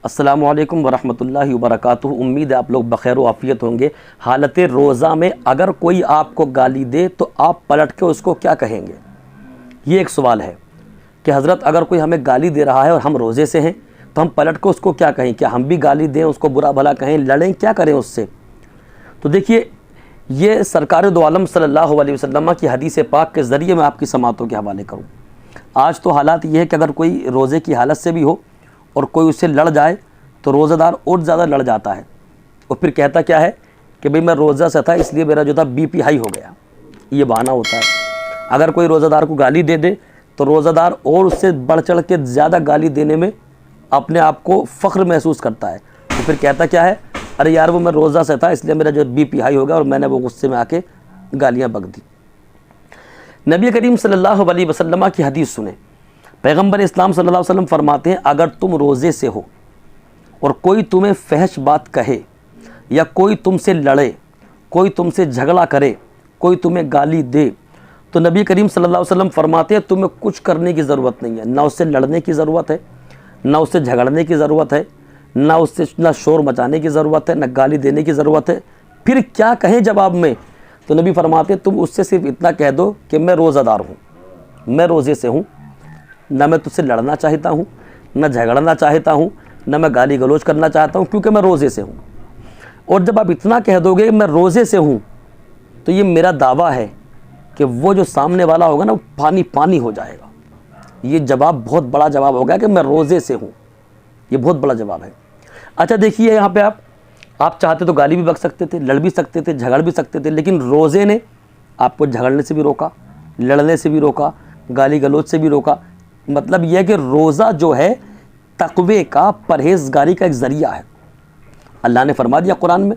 السلام علیکم ورحمۃ اللہ وبرکاتہ۔ امید ہے آپ لوگ بخیر و عافیت ہوں گے۔ حالت روزہ میں اگر کوئی آپ کو گالی دے تو آپ پلٹ کے اس کو کیا کہیں گے؟ یہ ایک سوال ہے کہ حضرت اگر کوئی ہمیں گالی دے رہا ہے اور ہم روزے سے ہیں تو ہم پلٹ کے اس کو کیا کہیں؟ کیا ہم بھی گالی دیں، اس کو برا بھلا کہیں، لڑیں، کیا کریں اس سے؟ تو دیکھیے، یہ سرکار دو عالم صلی اللہ علیہ وسلم کی حدیث پاک کے ذریعے میں آپ کی سماعتوں کے حوالے کروں۔ آج تو حالات یہ ہے کہ اگر کوئی روزے کی حالت سے بھی ہو اور کوئی اس سے لڑ جائے تو روزہ دار اور زیادہ لڑ جاتا ہے، اور پھر کہتا کیا ہے کہ بھئی میں روزہ سے تھا اس لیے میرا جو تھا بی پی ہائی ہو گیا۔ یہ بہانہ ہوتا ہے۔ اگر کوئی روزہ دار کو گالی دے دے تو روزہ دار اور اس سے بڑھ چڑھ کے زیادہ گالی دینے میں اپنے آپ کو فخر محسوس کرتا ہے، تو پھر کہتا کیا ہے، ارے یار وہ میں روزہ سے تھا اس لیے میرا جو بی پی ہائی ہو گیا اور میں نے وہ غصے میں آ کے گالیاں بک دی۔ نبی کریم صلی اللہ علیہ وسلم کی حدیث سنیں۔ پیغمبر اسلام صلی اللہ علیہ وسلم فرماتے ہیں، اگر تم روزے سے ہو اور کوئی تمہیں فحش بات کہے یا کوئی تم سے لڑے، کوئی تم سے جھگڑا کرے، کوئی تمہیں گالی دے، تو نبی کریم صلی اللہ علیہ وسلم فرماتے ہیں تمہیں کچھ کرنے کی ضرورت نہیں ہے، نہ اس سے لڑنے کی ضرورت ہے، نہ اس سے جھگڑنے کی ضرورت ہے، نہ شور مچانے کی ضرورت ہے، نہ گالی دینے کی ضرورت ہے۔ پھر کیا کہیں جواب میں؟ تو نبی فرماتے ہیں تم اس سے صرف اتنا کہہ دو کہ میں روزہ دار ہوں، میں روزے سے ہوں، نہ میں تجھ سے لڑنا چاہتا ہوں، نہ جھگڑنا چاہتا ہوں، نہ میں گالی گلوچ کرنا چاہتا ہوں، کیونکہ میں روزے سے ہوں۔ اور جب آپ اتنا کہہ دو گے میں روزے سے ہوں تو یہ میرا دعویٰ ہے کہ وہ جو سامنے والا ہوگا نا وہ پانی پانی ہو جائے گا۔ یہ جواب بہت بڑا جواب ہوگا کہ میں روزے سے ہوں، یہ بہت بڑا جواب ہے۔ اچھا دیکھیے، یہاں پہ آپ چاہتے تو گالی بھی بک سکتے تھے، لڑ بھی سکتے تھے، جھگڑ بھی سکتے تھے، لیکن روزے نے آپ کو جھگڑنے سے بھی روکا، لڑنے سے بھی روکا، گالی گلوچ سے بھی روکا۔ مطلب یہ ہے کہ روزہ جو ہے تقوی کا، پرہیزگاری کا ایک ذریعہ ہے۔ اللہ نے فرما دیا قرآن میں،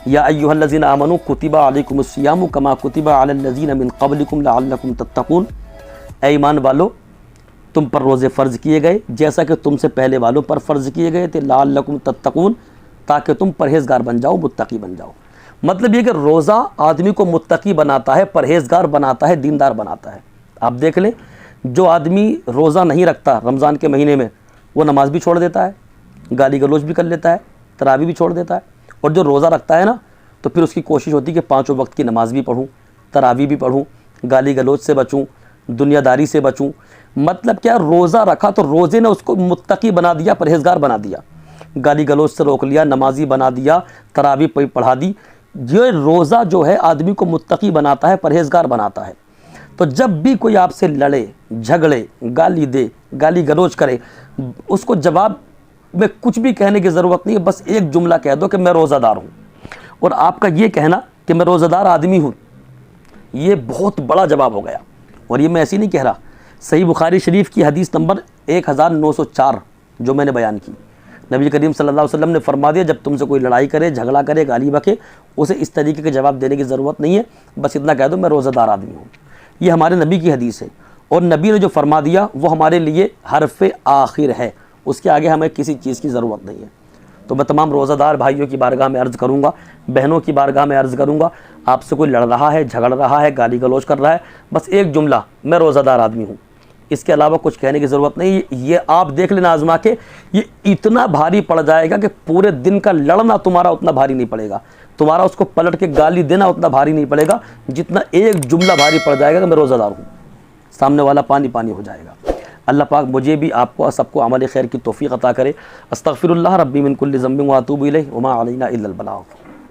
یا ایھا الذین آمنوا کتب علیکم الصیام کما کتب علی الذین من قبلکم لعلکم تتقون، اے ایمان والو تم پر روزے فرض کیے گئے جیسا کہ تم سے پہلے والوں پر فرض کیے گئے تھے، لعلکم تتقون، تاکہ تم پرہیزگار بن جاؤ، متقی بن جاؤ۔ مطلب یہ کہ روزہ آدمی کو متقی بناتا ہے، پرہیزگار بناتا ہے، دیندار بناتا ہے۔ آپ دیکھ لیں، جو آدمی روزہ نہیں رکھتا رمضان کے مہینے میں، وہ نماز بھی چھوڑ دیتا ہے، گالی گلوچ بھی کر لیتا ہے، تراویح بھی چھوڑ دیتا ہے، اور جو روزہ رکھتا ہے نا تو پھر اس کی کوشش ہوتی ہے کہ 5 وقت کی نماز بھی پڑھوں، تراویح بھی پڑھوں، گالی گلوچ سے بچوں، دنیا داری سے بچوں۔ مطلب کیا، روزہ رکھا تو روزے نے اس کو متقی بنا دیا، پرہیزگار بنا دیا، گالی گلوچ سے روک لیا، نمازی بنا دیا، تراویح پڑھا دی۔ یہ روزہ جو ہے آدمی کو متقی بناتا ہے، پرہیزگار بناتا ہے۔ تو جب بھی کوئی آپ سے لڑے، جھگڑے، گالی دے، گالی گلوچ کرے، اس کو جواب میں کچھ بھی کہنے کی ضرورت نہیں ہے، بس ایک جملہ کہہ دو کہ میں روزہ دار ہوں۔ اور آپ کا یہ کہنا کہ میں روزہ دار آدمی ہوں، یہ بہت بڑا جواب ہو گیا۔ اور یہ میں ایسی نہیں کہہ رہا، صحیح بخاری شریف کی حدیث نمبر 1904 جو میں نے بیان کی، نبی کریم صلی اللہ علیہ وسلم نے فرما دیا جب تم سے کوئی لڑائی کرے، جھگڑا کرے، گالی بکے، اسے اس طریقے کے جواب دینے کی ضرورت نہیں ہے، بس اتنا کہہ دو میں روزہ دار آدمی ہوں۔ یہ ہمارے نبی کی حدیث ہے، اور نبی نے جو فرما دیا وہ ہمارے لیے حرف آخر ہے، اس کے آگے ہمیں کسی چیز کی ضرورت نہیں ہے۔ تو میں تمام روزہ دار بھائیوں کی بارگاہ میں عرض کروں گا، بہنوں کی بارگاہ میں عرض کروں گا، آپ سے کوئی لڑ رہا ہے، جھگڑ رہا ہے، گالی گلوچ کر رہا ہے، بس ایک جملہ میں روزہ دار آدمی ہوں، اس کے علاوہ کچھ کہنے کی ضرورت نہیں۔ یہ آپ دیکھ لینا آزما کے، یہ اتنا بھاری پڑ جائے گا کہ پورے دن کا لڑنا تمہارا اتنا بھاری نہیں پڑے گا، تمہارا اس کو پلٹ کے گالی دینا اتنا بھاری نہیں پڑے گا جتنا ایک جملہ بھاری پڑ جائے گا کہ میں روزہ دار ہوں۔ سامنے والا پانی پانی ہو جائے گا۔ اللہ پاک مجھے بھی، آپ کو، سب کو عمل خیر کی توفیق عطا کرے۔ استغفر اللہ ربی من کل ذنب واتوب الیہ وما علینا الا البلاغ۔